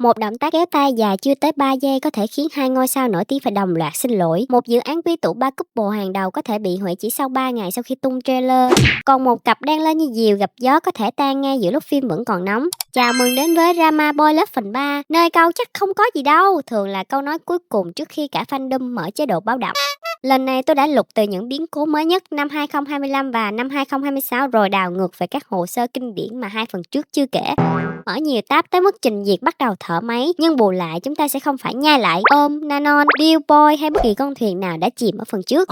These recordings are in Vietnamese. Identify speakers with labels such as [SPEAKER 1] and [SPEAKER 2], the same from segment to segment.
[SPEAKER 1] Một động tác kéo tay dài chưa tới 3 giây có thể khiến hai ngôi sao nổi tiếng phải đồng loạt xin lỗi. Một dự án quy tụ ba couple hàng đầu có thể bị hủy chỉ sau 3 ngày sau khi tung trailer. Còn một cặp đang lên như diều gặp gió có thể tan ngay giữa lúc phim vẫn còn nóng. Chào mừng đến với Drama Boy Love phần 3, nơi câu chắc không có gì đâu thường là câu nói cuối cùng trước khi cả fandom mở chế độ báo động. Lần này tôi đã lục từ những biến cố mới nhất năm 2025 và năm 2026 rồi đào ngược về các hồ sơ kinh điển mà hai phần trước chưa kể. Mở nhiều tab tới mức trình duyệt bắt đầu thở máy, nhưng bù lại chúng ta sẽ không phải nhai lại ôm, Nanon, Deal Boy hay bất kỳ con thuyền nào đã chìm ở phần trước.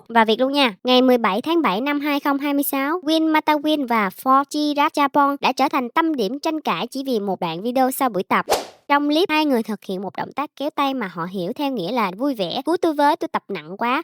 [SPEAKER 1] Và việc luôn nha, ngày 17 tháng 7 năm 2026, Win Matawin và 4G Japon đã trở thành tâm điểm tranh cãi chỉ vì một đoạn video sau buổi tập. Trong clip, hai người thực hiện một động tác kéo tay mà họ hiểu theo nghĩa là vui vẻ, cứu tôi với, tôi tập nặng quá.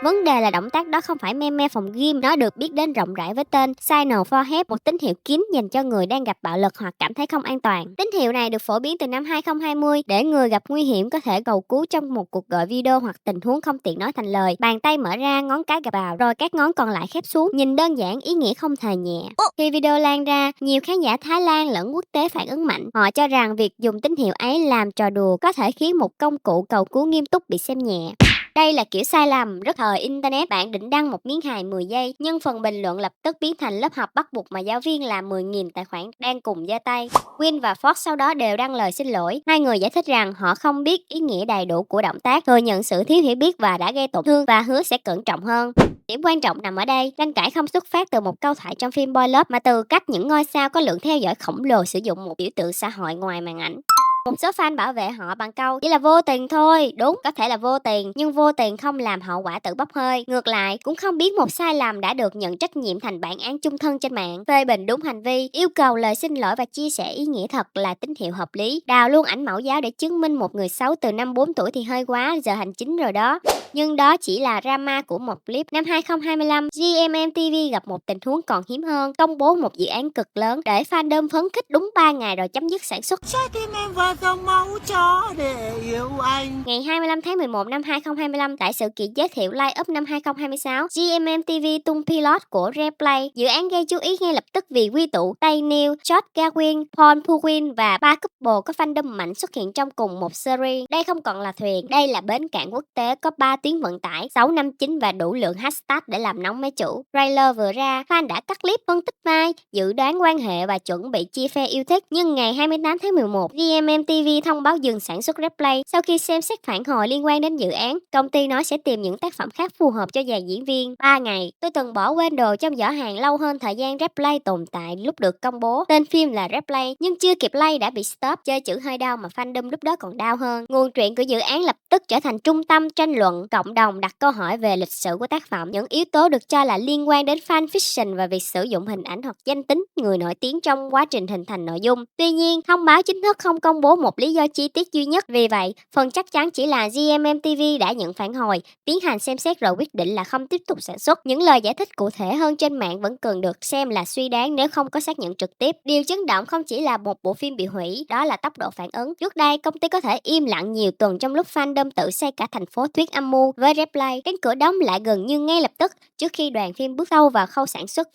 [SPEAKER 1] Vấn đề là động tác đó không phải meme phòng gym, nó được biết đến rộng rãi với tên Signal for Help, một tín hiệu kín dành cho người đang gặp bạo lực hoặc cảm thấy không an toàn. Tín hiệu này được phổ biến từ năm 2020 để người gặp nguy hiểm có thể cầu cứu trong một cuộc gọi video hoặc tình huống không tiện nói thành lời. Bàn tay mở ra, ngón cái gập vào, rồi các ngón còn lại khép xuống. Nhìn đơn giản, ý nghĩa không hề nhẹ. Khi video lan ra, nhiều khán giả Thái Lan lẫn quốc tế phản ứng mạnh. Họ cho rằng việc dùng tín hiệu ấy làm trò đùa có thể khiến một công cụ cầu cứu nghiêm túc bị xem nhẹ. Đây là kiểu sai lầm rất thời internet. Bạn định đăng một miếng hài 10 giây, nhưng phần bình luận lập tức biến thành lớp học bắt buộc mà giáo viên làm 10.000 tài khoản đang cùng giơ tay. Win và Fox sau đó đều đăng lời xin lỗi. Hai người giải thích rằng họ không biết ý nghĩa đầy đủ của động tác, thừa nhận sự thiếu hiểu biết và đã gây tổn thương và hứa sẽ cẩn trọng hơn. Điểm quan trọng nằm ở đây, tranh cãi không xuất phát từ một câu thoại trong phim Boy Love mà từ cách những ngôi sao có lượng theo dõi khổng lồ sử dụng một biểu tượng xã hội ngoài màn ảnh. Một số fan bảo vệ họ bằng câu chỉ là vô tình thôi. Đúng, có thể là vô tình, nhưng vô tình không làm hậu quả tự bốc hơi. Ngược lại, cũng không biến một sai lầm đã được nhận trách nhiệm thành bản án chung thân trên mạng. Phê bình đúng hành vi, yêu cầu lời xin lỗi và chia sẻ ý nghĩa thật là tín hiệu hợp lý. Đào luôn ảnh mẫu giáo để chứng minh một người xấu từ năm 4 tuổi thì hơi quá, giờ hành chính rồi đó. Nhưng đó chỉ là drama của một clip. Năm 2025, GMMTV gặp một tình huống còn hiếm hơn, công bố một dự án cực lớn để fandom phấn khích đúng 3 ngày rồi chấm dứt sản xuất.
[SPEAKER 2] Trái tim em vào dòng máu chó để yêu anh.
[SPEAKER 1] Ngày 25 tháng 11 năm 2025, tại sự kiện giới thiệu Line Up năm 2026, GMMTV tung pilot của Replay. Dự án gây chú ý ngay lập tức vì quy tụ Tay Neil, George Garwin, Paul Pugin và ba couple có fandom mạnh xuất hiện trong cùng một series. Đây không còn là thuyền, đây là bến cảng quốc tế có 3 tuyến vận tải, 659 và đủ lượng hashtag để làm nóng máy chủ. Trailer vừa ra, fan đã cắt clip phân tích vai, dự đoán quan hệ và chuẩn bị chia phe yêu thích. Nhưng ngày 28 tháng 11, GMMTV thông báo dừng sản xuất Replay sau khi xem xét phản hồi liên quan đến dự án. Công ty nói sẽ tìm những tác phẩm khác phù hợp cho dàn diễn viên. 3 ngày, tôi từng bỏ quên đồ trong giỏ hàng lâu hơn thời gian Replay tồn tại lúc được công bố. Tên phim là Replay, nhưng chưa kịp play đã bị stop. Chơi chữ hơi đau mà fandom lúc đó còn đau hơn. Nguồn truyện của dự án lập tức trở thành trung tâm tranh luận. Cộng đồng đặt câu hỏi về lịch sử của tác phẩm, những yếu tố được cho là liên quan đến fan fiction và việc sử dụng hình ảnh hoặc danh tính người nổi tiếng trong quá trình hình thành nội dung. Tuy nhiên, thông báo chính thức không công bố một lý do chi tiết duy nhất. Vì vậy, phần chắc chắn chỉ là GMMTV đã nhận phản hồi, tiến hành xem xét rồi quyết định là không tiếp tục sản xuất. Những lời giải thích cụ thể hơn trên mạng vẫn cần được xem là suy đoán nếu không có xác nhận trực tiếp. Điều chấn động không chỉ là một bộ phim bị hủy, đó là tốc độ phản ứng. Trước đây, công ty có thể im lặng nhiều tuần trong lúc fandom tự xây cả thành phố thuyết âm mưu. Với Replay, cánh cửa đóng lại gần như ngay lập tức trước khi đoàn phim bước sâu vào khâu sản xuất.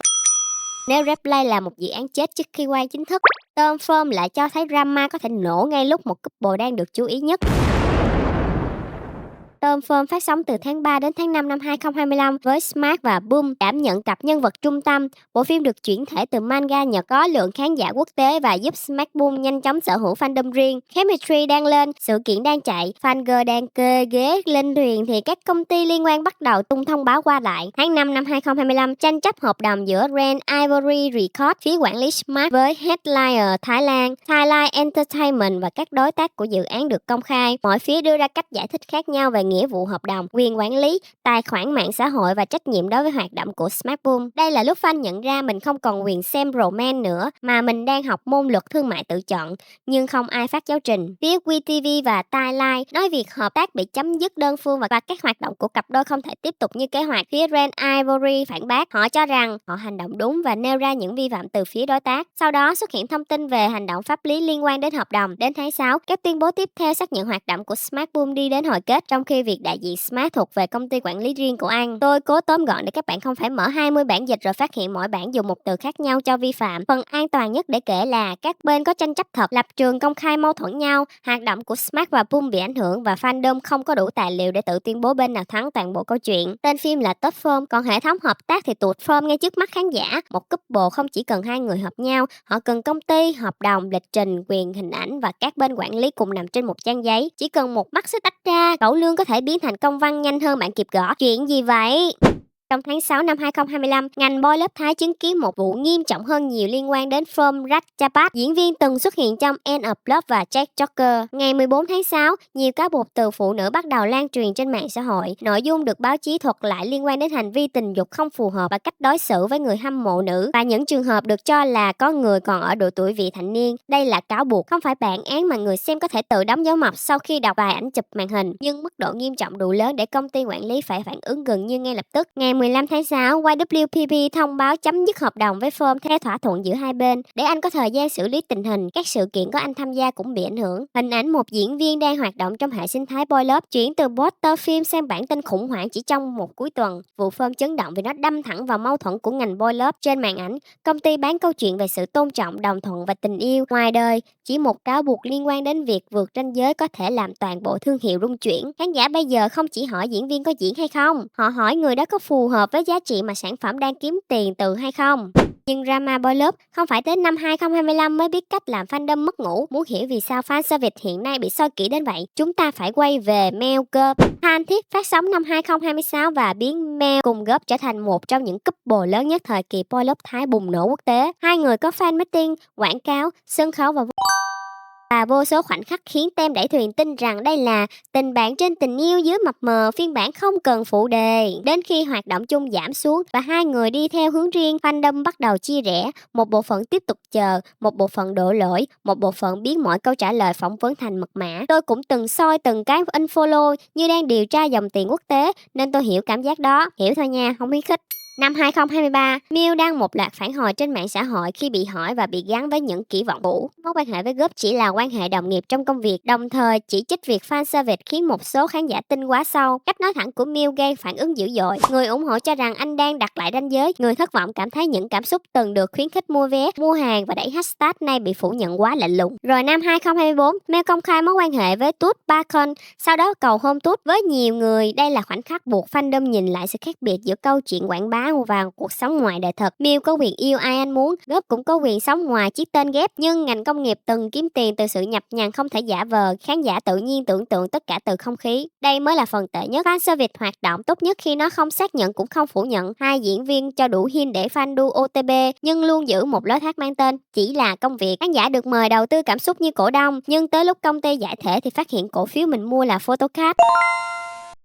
[SPEAKER 1] Nếu Replay là một dự án chết trước khi quay chính thức, Tom Firm lại cho thấy drama có thể nổ ngay lúc một couple đang được chú ý nhất. Tom Firm phát sóng từ tháng 3 đến tháng 5 năm 2025 với Smart và Boom đảm nhận cặp nhân vật trung tâm. Bộ phim được chuyển thể từ manga Nhật, có lượng khán giả quốc tế và giúp Smart Boom nhanh chóng sở hữu fandom riêng. Chemistry đang lên, sự kiện đang chạy, fangirl đang kê ghế lên thuyền thì các công ty liên quan bắt đầu tung thông báo qua lại. Tháng 5 năm 2025, tranh chấp hợp đồng giữa Ren Ivory Records, phía quản lý Smart với Headliner Thái Lan, Thailand Entertainment và các đối tác của dự án được công khai. Mỗi phía đưa ra cách giải thích khác nhau về nghĩa vụ hợp đồng, quyền quản lý, tài khoản mạng xã hội và trách nhiệm đối với hoạt động của Smartboom. Đây là lúc fan nhận ra mình không còn quyền xem romance nữa, mà mình đang học môn luật thương mại tự chọn, nhưng không ai phát giáo trình. Phía WeTV và Thailand nói việc hợp tác bị chấm dứt đơn phương và các hoạt động của cặp đôi không thể tiếp tục như kế hoạch. Phía Ren Ivory phản bác, họ cho rằng họ hành động đúng và nêu ra những vi phạm từ phía đối tác. Sau đó xuất hiện thông tin về hành động pháp lý liên quan quan đến hợp đồng. Đến tháng 6, các tuyên bố tiếp theo xác nhận hoạt động của Smart Boom đi đến hồi kết, trong khi việc đại diện Smart thuộc về công ty quản lý riêng của anh. Tôi cố tóm gọn để các bạn không phải mở 20 bản dịch rồi phát hiện mỗi bản dùng một từ khác nhau cho vi phạm. Phần an toàn nhất để kể là các bên có tranh chấp thật, lập trường công khai mâu thuẫn nhau, hoạt động của Smart và Boom bị ảnh hưởng và fandom không có đủ tài liệu để tự tuyên bố bên nào thắng toàn bộ câu chuyện. Tên phim là Top Form, còn hệ thống hợp tác thì tụt form ngay trước mắt khán giả. Một couple không chỉ cần hai người hợp nhau, họ cần công ty, hợp đồng, lịch trình, quyền hình ảnh và các bên quản lý cùng nằm trên một trang giấy. Chỉ cần một mắt xích tách ra, cẩu lương có thể biến thành công văn nhanh hơn bạn kịp gõ. Chuyện gì vậy? Trong tháng 6 năm 2025, ngành boy lớp Thái chứng kiến một vụ nghiêm trọng hơn nhiều liên quan đến Phom Ratchapat, diễn viên từng xuất hiện trong End of Love và Jack Joker. Ngày 14 tháng 6, nhiều cáo buộc từ phụ nữ bắt đầu lan truyền trên mạng xã hội. Nội dung được báo chí thuật lại liên quan đến hành vi tình dục không phù hợp và cách đối xử với người hâm mộ nữ và những trường hợp được cho là có người còn ở độ tuổi vị thành niên. Đây là cáo buộc, không phải bản án mà người xem có thể tự đóng dấu mộc sau khi đọc vài ảnh chụp màn hình. Nhưng mức độ nghiêm trọng đủ lớn để công ty quản lý phải phản ứng gần như ngay lập tức. Ngày 15 tháng 6, YWPP thông báo chấm dứt hợp đồng với Phom theo thỏa thuận giữa hai bên để anh có thời gian xử lý tình hình. Các sự kiện có anh tham gia cũng bị ảnh hưởng. Hình ảnh một diễn viên đang hoạt động trong hệ sinh thái boy love chuyển từ poster phim sang bản tin khủng hoảng chỉ trong một cuối tuần. Vụ Phom chấn động vì nó đâm thẳng vào mâu thuẫn của ngành boy love. Trên màn ảnh, công ty bán câu chuyện về sự tôn trọng, đồng thuận và tình yêu. Ngoài đời, chỉ một cáo buộc liên quan đến việc vượt ranh giới có thể làm toàn bộ thương hiệu rung chuyển. Khán giả bây giờ không chỉ hỏi diễn viên có diễn hay không, họ hỏi người đó có phù hợp với giá trị mà sản phẩm đang kiếm tiền từ hay không. Nhưng drama boy love không phải đến năm 2025 mới biết cách làm fandom mất ngủ. Muốn hiểu vì sao fan service hiện nay bị soi kỹ đến vậy, chúng ta phải quay về Mel Girl. Than Thiết phát sóng năm 2026 và biến Mel cùng Gop trở thành một trong những couple lớn nhất thời kỳ boy love Thái bùng nổ quốc tế. Hai người có fan meeting, quảng cáo, sân khấu và vô số khoảnh khắc khiến tem đẩy thuyền tin rằng đây là tình bạn trên tình yêu dưới mập mờ, phiên bản không cần phụ đề. Đến khi hoạt động chung giảm xuống và hai người đi theo hướng riêng, fandom bắt đầu chia rẽ. Một bộ phận tiếp tục chờ, một bộ phận đổ lỗi, một bộ phận biến mọi câu trả lời phỏng vấn thành mật mã. Tôi cũng từng soi từng cái unfollow như đang điều tra dòng tiền quốc tế, nên tôi hiểu cảm giác đó. Hiểu thôi nha, không khuyến khích. Năm 2023, Miu đăng một loạt phản hồi trên mạng xã hội khi bị hỏi và bị gắn với những kỳ vọng cũ. Mối quan hệ với Gop chỉ là quan hệ đồng nghiệp trong công việc, đồng thời chỉ trích việc fan service khiến một số khán giả tin quá sâu. Cách nói thẳng của Miu gây phản ứng dữ dội. Người ủng hộ cho rằng anh đang đặt lại ranh giới, người thất vọng cảm thấy những cảm xúc từng được khuyến khích mua vé, mua hàng và đẩy hashtag nay bị phủ nhận quá lạnh lùng. Rồi năm 2024, Miu công khai mối quan hệ với Tut Bakon, sau đó cầu hôn Tut với nhiều người. Đây là khoảnh khắc buộc fandom nhìn lại sự khác biệt giữa câu chuyện quảng bá và cuộc sống ngoài đời thật. Miu có quyền yêu ai anh muốn, Gop cũng có quyền sống ngoài chiếc tên ghép, nhưng ngành công nghiệp từng kiếm tiền từ sự nhập nhằng không thể giả vờ, khán giả tự nhiên tưởng tượng tất cả từ không khí. Đây mới là phần tệ nhất. Fan service hoạt động tốt nhất khi nó không xác nhận cũng không phủ nhận. Hai diễn viên cho đủ hint để fan đu OTP, nhưng luôn giữ một lối thoát mang tên chỉ là công việc. Khán giả được mời đầu tư cảm xúc như cổ đông, nhưng tới lúc công ty giải thể thì phát hiện cổ phiếu mình mua là photocard.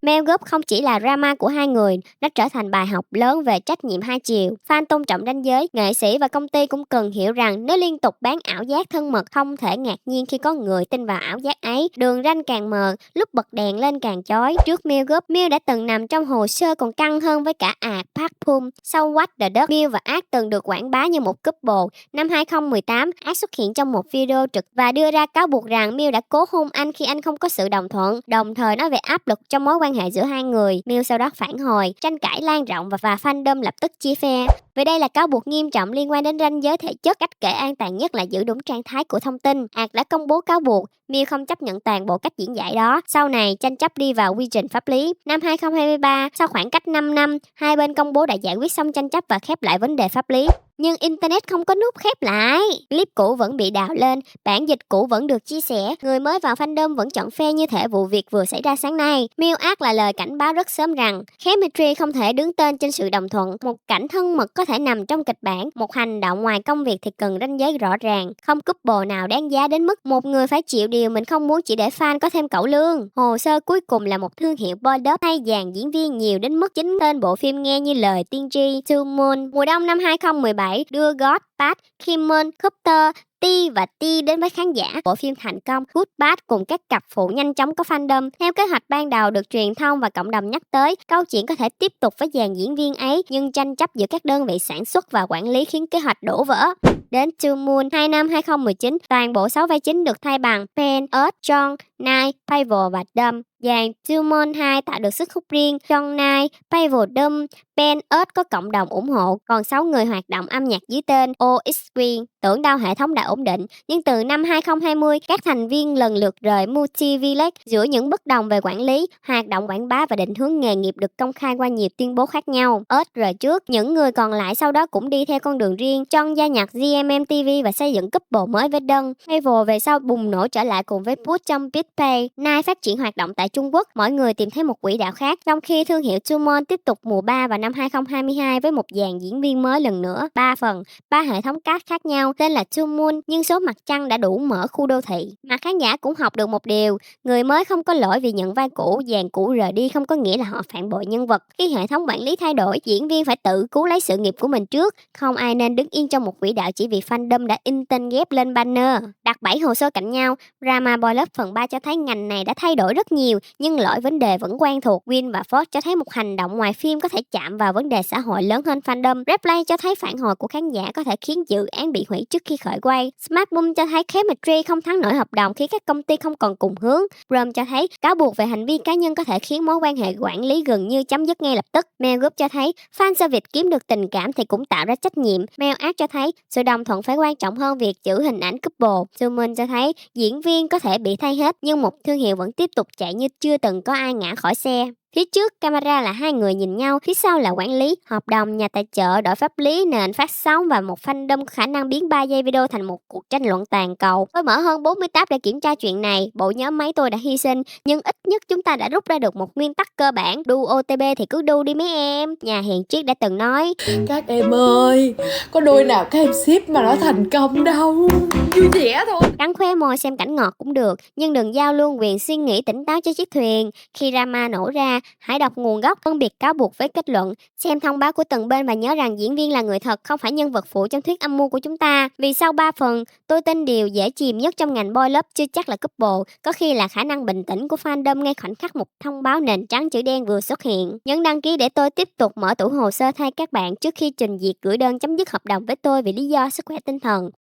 [SPEAKER 1] Mel Gop không chỉ là drama của hai người, nó trở thành bài học lớn về trách nhiệm hai chiều. Fan tôn trọng ranh giới, nghệ sĩ và công ty cũng cần hiểu rằng nếu liên tục bán ảo giác thân mật, không thể ngạc nhiên khi có người tin vào ảo giác ấy. Đường ranh càng mờ, lúc bật đèn lên càng chói. Trước Mel Gop, Miu đã từng nằm trong hồ sơ còn căng hơn với cả Park Pum. Sau What the Duck, Miu và Park từng được quảng bá như một couple. Năm 2018, Park xuất hiện trong một video trực và đưa ra cáo buộc rằng Miu đã cố hôn anh khi anh không có sự đồng thuận, đồng thời nói về áp lực trong mối quan hệ giữa hai người. Miu sau đó phản hồi, tranh cãi lan rộng và fandom lập tức chia phe. Vì đây là cáo buộc nghiêm trọng liên quan đến ranh giới thể chất. Cách kể an toàn nhất là giữ đúng trạng thái của thông tin. Đã công bố cáo buộc, Miu không chấp nhận toàn bộ cách diễn giải đó. Sau này, tranh chấp đi vào quy trình pháp lý. Năm 2023, sau khoảng cách 5 năm, hai bên công bố đã giải quyết xong tranh chấp và khép lại vấn đề pháp lý. Nhưng Internet không có nút khép lại. Clip cũ vẫn bị đào lên, bản dịch cũ vẫn được chia sẻ. Người mới vào fandom vẫn chọn phe như thể vụ việc vừa xảy ra sáng nay. Miu Arc là lời cảnh báo rất sớm rằng chemistry không thể đứng tên trên sự đồng thuận. Một cảnh thân mật có thể nằm trong kịch bản. Một hành động ngoài công việc thì cần ranh giới rõ ràng. Không couple nào đáng giá đến mức một người phải chịu điều mình không muốn chỉ để fan có thêm cẩu lương. Hồ sơ cuối cùng là một thương hiệu boy love hay dàn diễn viên nhiều đến mức chính tên bộ phim nghe như lời tiên tri To Moon. Mùa đông năm 2017, 7 đưa God, Pat, Kimon, Cooper, T và T đến với khán giả. Bộ phim thành công, Good Bad cùng các cặp phụ nhanh chóng có fandom. Theo kế hoạch ban đầu được truyền thông và cộng đồng nhắc tới, câu chuyện có thể tiếp tục với dàn diễn viên ấy, nhưng tranh chấp giữa các đơn vị sản xuất và quản lý khiến kế hoạch đổ vỡ. Đến To Moon 2 năm 2019, toàn bộ 6 vai chính được thay bằng Penn, Earth, John, Knight, Pavel và Dom. Dàn To Moon 2 tạo được sức hút riêng, John Knight, Pavel Dom, Penn, Earth có cộng đồng ủng hộ, còn 6 người hoạt động âm nhạc dưới tên OXQ. Tưởng đâu hệ thống đã ổn định, nhưng từ năm 2020, các thành viên lần lượt rời Multi Village giữa những bất đồng về quản lý, hoạt động quảng bá và định hướng nghề nghiệp được công khai qua nhiều tuyên bố khác nhau. Earth rời trước, những người còn lại sau đó cũng đi theo con đường riêng. John gia nhập GMMTV và xây dựng couple mới với Dunn. Pavel về sau bùng nổ trở lại cùng với Push trong BitPay. Knight phát triển hoạt động tại Trung Quốc, mỗi người tìm thấy một quỹ đạo khác, trong khi thương hiệu Tumon tiếp tục mùa 3 vào năm 2022 với một dàn diễn viên mới lần nữa, 3 phần, 3 hệ thống cast khác nhau, tên là Tumon, nhưng số mặt trăng đã đủ mở khu đô thị. Mà khán giả cũng học được một điều, người mới không có lỗi vì nhận vai cũ, dàn cũ rời đi không có nghĩa là họ phản bội nhân vật. Khi hệ thống quản lý thay đổi, diễn viên phải tự cứu lấy sự nghiệp của mình trước, không ai nên đứng yên trong một quỹ đạo chỉ vì fandom đã in tên ghép lên banner. Đặt 7 hồ sơ cạnh nhau, Drama Boy Love phần 3 cho thấy ngành này đã thay đổi rất nhiều, nhưng lỗi vấn đề vẫn quen thuộc. Win và Fox cho thấy một hành động ngoài phim có thể chạm vào vấn đề xã hội lớn hơn fandom. Replay cho thấy phản hồi của khán giả có thể khiến dự án bị hủy trước khi khởi quay. Smart Boom cho thấy chemistry không thắng nổi hợp đồng khi các công ty không còn cùng hướng. Brum cho thấy cáo buộc về hành vi cá nhân có thể khiến mối quan hệ quản lý gần như chấm dứt ngay lập tức. Mel Group cho thấy fan service kiếm được tình cảm thì cũng tạo ra trách nhiệm. Mel Art cho thấy sự đồng thuận phải quan trọng hơn việc giữ hình ảnh couple. Suman cho thấy diễn viên có thể bị thay hết nhưng một thương hiệu vẫn tiếp tục chạy như chưa từng có ai ngã khỏi xe. Phía trước camera là hai người nhìn nhau, phía sau là quản lý, hợp đồng, nhà tài trợ, đội pháp lý, nền phát sóng và một fandom khả năng biến 3 giây video thành một cuộc tranh luận toàn cầu. Tôi mở hơn 40 tab để kiểm tra chuyện này, bộ nhóm máy tôi đã hy sinh, nhưng ít nhất chúng ta đã rút ra được một nguyên tắc cơ bản, đu OTP thì cứ đu đi mấy em. Nhà hiền triết đã từng nói,
[SPEAKER 3] các em ơi, có đôi nào các em ship mà nó thành công đâu. Vui vẻ thôi.
[SPEAKER 1] Cắn khóe môi xem cảnh ngọt cũng được, nhưng đừng giao luôn quyền suy nghĩ tỉnh táo cho chiếc thuyền. Khi drama nổ ra, hãy đọc nguồn gốc, phân biệt cáo buộc với kết luận, xem thông báo của từng bên và nhớ rằng diễn viên là người thật, không phải nhân vật phụ trong thuyết âm mưu của chúng ta. Vì sau 3 phần, tôi tin điều dễ chìm nhất trong ngành boy love chưa chắc là couple, có khi là khả năng bình tĩnh của fandom ngay khoảnh khắc một thông báo nền trắng chữ đen vừa xuất hiện. Nhấn đăng ký để tôi tiếp tục mở tủ hồ sơ thay các bạn trước khi trình duyệt gửi đơn chấm dứt hợp đồng với tôi vì lý do sức khỏe tinh thần.